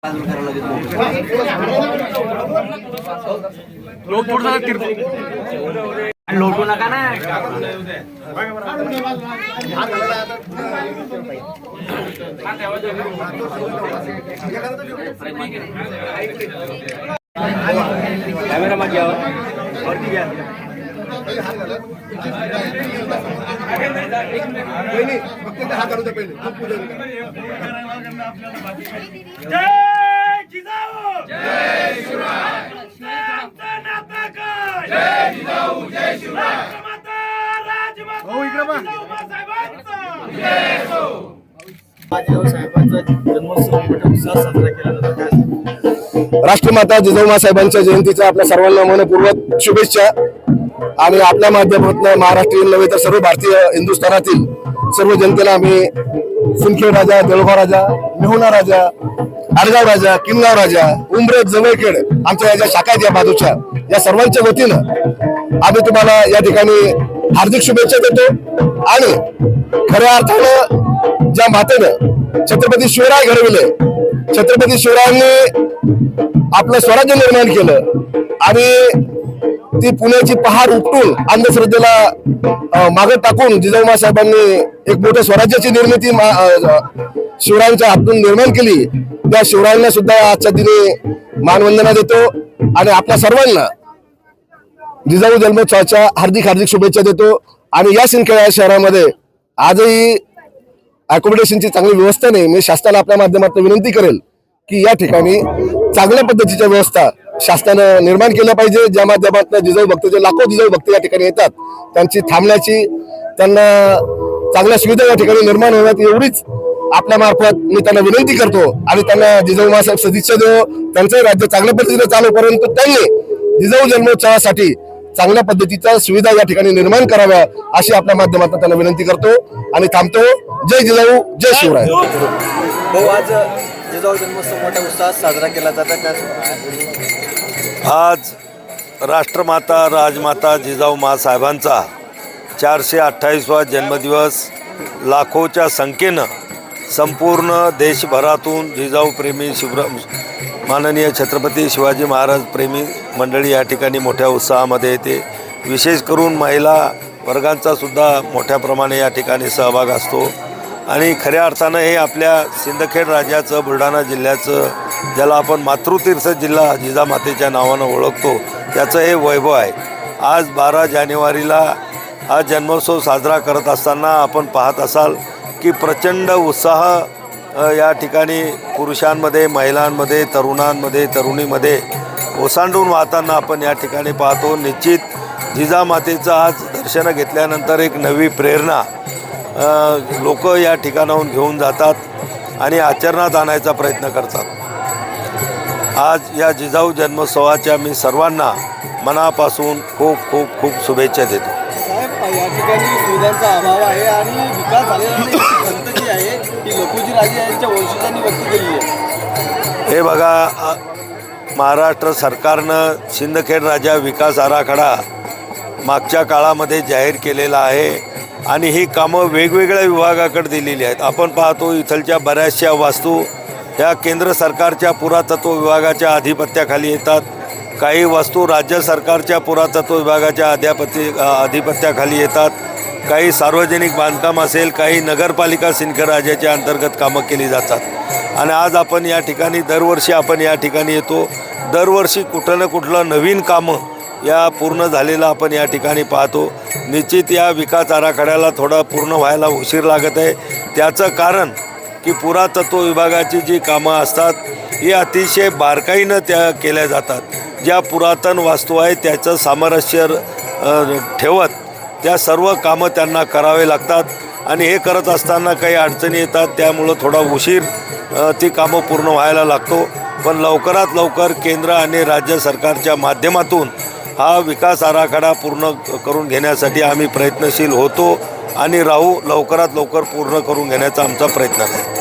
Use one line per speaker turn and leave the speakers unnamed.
लोटू नका ना. कॅमेरा मध्ये घ्या वरती घ्या.
जय जिजाऊ जय शिवराय. जय जिजाऊ जय शिवराय. राजमाता जय हो.
राष्ट्रमाता जिजाऊ साहेबांच्या जयंतीच्या आपल्या सर्वांना मनपूर्वक शुभेच्छा. आणि आपल्या माध्यमातून महाराष्ट्रीयन नव्हे तर सर्व भारतीय हिंदुस्थानातील सर्व जनतेला आम्ही सिंदखेड राजा, देऊळगाव राजा, मेहुणा राजा, आडगाव राजा, किनगाव राजा, उमरेड, जवळखेड आमच्या या ज्या शाखा आहेत या बाजूच्या या सर्वांच्या वतीनं आम्ही तुम्हाला या ठिकाणी हार्दिक शुभेच्छा देतो. आणि खऱ्या अर्थानं ज्या मातेनं छत्रपती शिवराय घडविले, छत्रपती शिवरायांनी आपलं स्वराज्य निर्माण केलं आणि ती पुण्याची पहाड उपटून अंधश्रद्धेला मागे टाकून जिजाऊ साहेबांनी एक मोठ्या स्वराज्याची निर्मिती शिवरायांच्या हातून निर्माण केली. त्या शिवरायांना सुद्धा आजच्या दिनी मानवंदना देतो आणि आपल्या सर्वांना जिजाऊ जन्मोत्सवाच्या हार्दिक हार्दिक शुभेच्छा देतो. आणि या सिंदखेड शहरामध्ये आजही अकोमोडेशनची चांगली व्यवस्था नाही. मी शासनाला आपल्या माध्यमातून विनंती करेल की या ठिकाणी चांगल्या पद्धतीच्या व्यवस्था शासनानं निर्माण केल्या पाहिजे. ज्या माध्यमातून जिजाऊ भक्त, जे लाखो जिजाऊ भक्त या ठिकाणी येतात, त्यांची थांबण्याची, त्यांना चांगल्या सुविधा या ठिकाणी निर्माण होण्यात एवढीच आपल्या मार्फत मी त्यांना विनंती करतो. आणि त्यांना जिजाऊ साहेब सदिच्छा देव, त्यांचंही राज्य चांगल्या पद्धतीने चालू, परंतु त्यांनी जिजाऊ जन्मोत्सवासाठी चांगल्या पद्धतीच्या सुविधा या ठिकाणी निर्माण कराव्या अशी आपल्या माध्यमातून त्यांना विनंती करतो आणि थांबतो. जय जिजाऊ जय शिवराय.
आज जिजाऊ जन्मोत्सव मोठ्या उत्साहात साजरा केला जातो.
आज राष्ट्रमाता राजमाता जिजाऊ साहेबांचा 428वा जन्मदिवस लाखोच्या संख्येनं संपूर्ण देशभरातून जिजाऊ प्रेमी माननीय छत्रपती शिवाजी महाराज प्रेमी मंडळी या ठिकाणी मोठ्या उत्साहामध्ये येते. विशेष करून महिला वर्गांचा सुद्धा मोठ्या प्रमाणे या ठिकाणी सहभाग असतो. आणि खऱ्या अर्थानं हे आपल्या सिंदखेड राज्याचं, बुलढाणा जिल्ह्याचं, ज्याला आपण मातृतीर्थ जिल्हा जिजामातेच्या नावानं ओळखतो, त्याचं हे वैभव आहे. आज 12 जानेवारीला हा जन्मोत्सव साजरा करत असताना आपण पाहत असाल की प्रचंड उत्साह या ठिकाणी पुरुषांमध्ये, महिलांमध्ये, तरुणांमध्ये, तरुणीमध्ये ओसांडून वाहताना आपण या ठिकाणी पाहतो. निश्चित जिजामातेचं आज दर्शनं घेतल्यानंतर एक नवी प्रेरणा लोक या ठिकाणाहून घेऊन जातात आणि आचरणात आणायचा प्रयत्न करतात. आज या जिजाऊ जन्मोत्सवाच्या मी सर्वांना मनापासून खूप खूप खूप शुभेच्छा देतो.
साहेब, या ठिकाणी सुविधांचा अभाव आहे आणि विकास झालेला नाही खंत जी आहे ती लखुजी राजे यांच्या वंशजांनी व्यक्त केली आहे.
हे बघा, महाराष्ट्र सरकारनं सिंदखेड राजा विकास आराखडा मागच्या काळामध्ये जाहीर केलेला आहे आणि ही कामं वेगवेगळ्या विभागाकडे दिलेली आहेत. आपण पाहतो इथलच्या बऱ्याचशा वास्तू ह्या केंद्र सरकारच्या पुरातत्व विभागाच्या अधिपत्याखाली येतात. काही वास्तू राज्य सरकारच्या पुरातत्व विभागाच्या अधिपत्याखाली येतात. काही सार्वजनिक बांधकाम असेल, काही नगरपालिका सिंदखेड राजाच्या अंतर्गत कामं केली जातात. आणि आज आपण या ठिकाणी दरवर्षी आपण या ठिकाणी येतो. दरवर्षी कुठलं ना कुठलं नवीन कामं या पूर्ण झालेलं आपण या ठिकाणी पाहतो. निश्चित या विकास आराखड्याला थोडा पूर्ण व्हायला उशीर लागत आहे. त्याचं कारण की पुरातत्व विभागाची जी कामं असतात ही अतिशय बारकाईनं त्या केल्या जातात. ज्या पुरातन वास्तू आहेत त्याचं सामरस्य ठेवत त्या सर्व कामं त्यांना करावे लागतात आणि हे करत असताना काही अडचणी येतात. त्यामुळं थोडा उशीर ती कामं पूर्ण व्हायला लागतो. पण लवकरात लवकर केंद्र आणि राज्य सरकारच्या माध्यमातून हा विकास आराखडा पूर्ण करून घेण्यासाठी आम्ही प्रयत्नशील होतो आणि राहू. लवकरात लवकर पूर्ण करून घेण्याचा आमचा प्रयत्न आहे.